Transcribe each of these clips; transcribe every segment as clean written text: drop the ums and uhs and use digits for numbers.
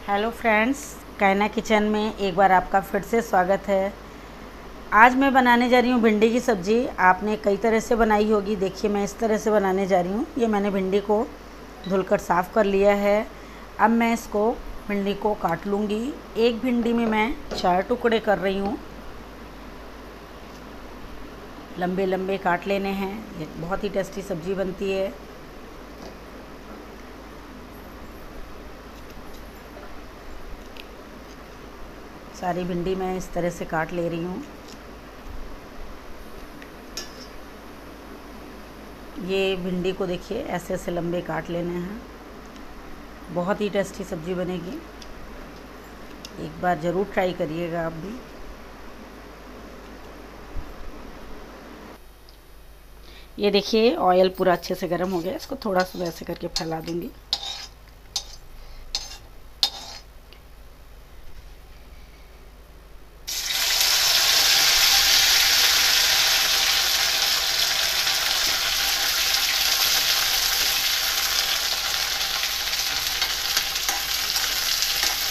Hello friends, कायना kitchen में एक बार आपका फिर से स्वागत है। आज मैं बनाने जा रही हूँ भिंडी की सब्ज़ी। आपने कई तरह से बनाई होगी, देखिए मैं इस तरह से बनाने जा रही हूँ। ये मैंने भिंडी को धुलकर साफ़ कर लिया है। अब मैं इसको भिंडी को काट लूँगी। एक भिंडी में मैं 4 टुकड़े कर रही हूँ। लंबे लंबे काट लेने हैं, ये बहुत ही टेस्टी सब्ज़ी बनती है। सारी भिंडी मैं इस तरह से काट ले रही हूँ। ये भिंडी को देखिए ऐसे ऐसे लंबे काट लेने हैं। बहुत ही टेस्टी सब्ज़ी बनेगी, एक बार ज़रूर ट्राई करिएगा आप भी। ये देखिए ऑयल पूरा अच्छे से गर्म हो गया, इसको थोड़ा सा वैसे करके फैला दूंगी।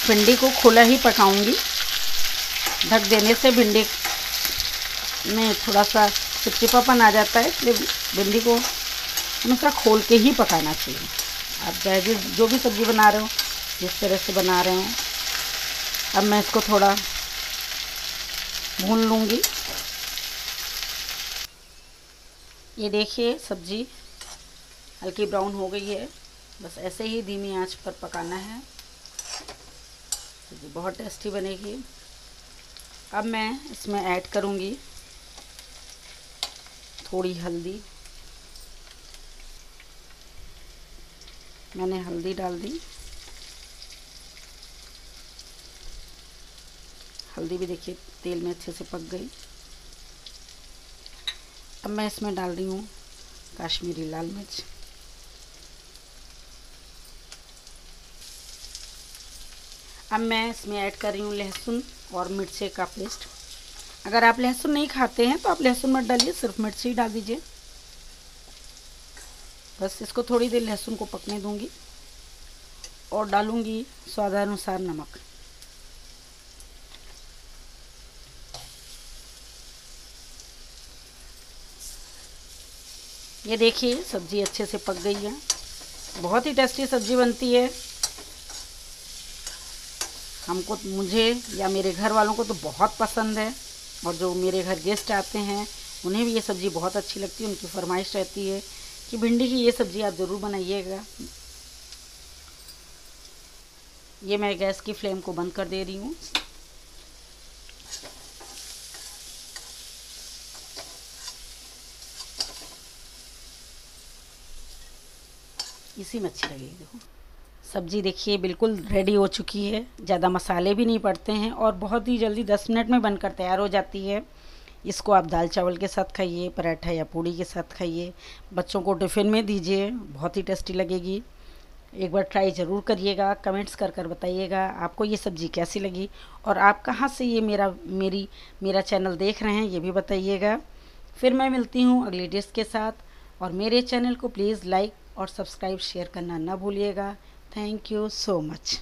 भिंडी को खुला ही पकाऊंगी। ढक देने से भिंडी में थोड़ा सा चिपचिपापन आ जाता है, इसलिए भिंडी को हमेशा खोल के ही पकाना चाहिए। आप चाहे जो भी सब्ज़ी बना रहे हो, जिस तरह से बना रहे हो। अब मैं इसको थोड़ा भून लूँगी। ये देखिए सब्ज़ी हल्की ब्राउन हो गई है, बस ऐसे ही धीमी आंच पर पकाना है। सब्ज़ी बहुत टेस्टी बनेगी। अब मैं इसमें ऐड करूँगी थोड़ी हल्दी। मैंने हल्दी डाल दी। हल्दी भी देखिए तेल में अच्छे से पक गई। अब मैं इसमें डाल रही हूँ कश्मीरी लाल मिर्च। अब मैं इसमें ऐड कर रही हूँ लहसुन और मिर्ची का पेस्ट। अगर आप लहसुन नहीं खाते हैं तो आप लहसुन मत डालिए, सिर्फ मिर्ची ही डाल दीजिए। बस इसको थोड़ी देर लहसुन को पकने दूंगी और डालूंगी स्वादानुसार नमक। ये देखिए सब्ज़ी अच्छे से पक गई है। बहुत ही टेस्टी सब्ज़ी बनती है। मुझे या मेरे घर वालों को तो बहुत पसंद है, और जो मेरे घर गेस्ट आते हैं उन्हें भी ये सब्ज़ी बहुत अच्छी लगती है। उनकी फरमाइश रहती है कि भिंडी की ये सब्ज़ी आप ज़रूर बनाइएगा। ये मैं गैस की फ्लेम को बंद कर दे रही हूँ। इसी में अच्छी लगेगी। देखो सब्ज़ी देखिए बिल्कुल रेडी हो चुकी है। ज़्यादा मसाले भी नहीं पड़ते हैं और बहुत ही जल्दी 10 मिनट में बनकर तैयार हो जाती है। इसको आप दाल चावल के साथ खाइए, पराठा या पूड़ी के साथ खाइए, बच्चों को टिफ़िन में दीजिए, बहुत ही टेस्टी लगेगी। एक बार ट्राई ज़रूर करिएगा। कमेंट्स कर बताइएगा आपको ये सब्ज़ी कैसी लगी, और आप कहाँ से ये मेरा चैनल देख रहे हैं ये भी बताइएगा। फिर मैं मिलती हूँ अगली डिश के साथ, और मेरे चैनल को प्लीज़ लाइक और सब्सक्राइब शेयर करना ना भूलिएगा। Thank you so much.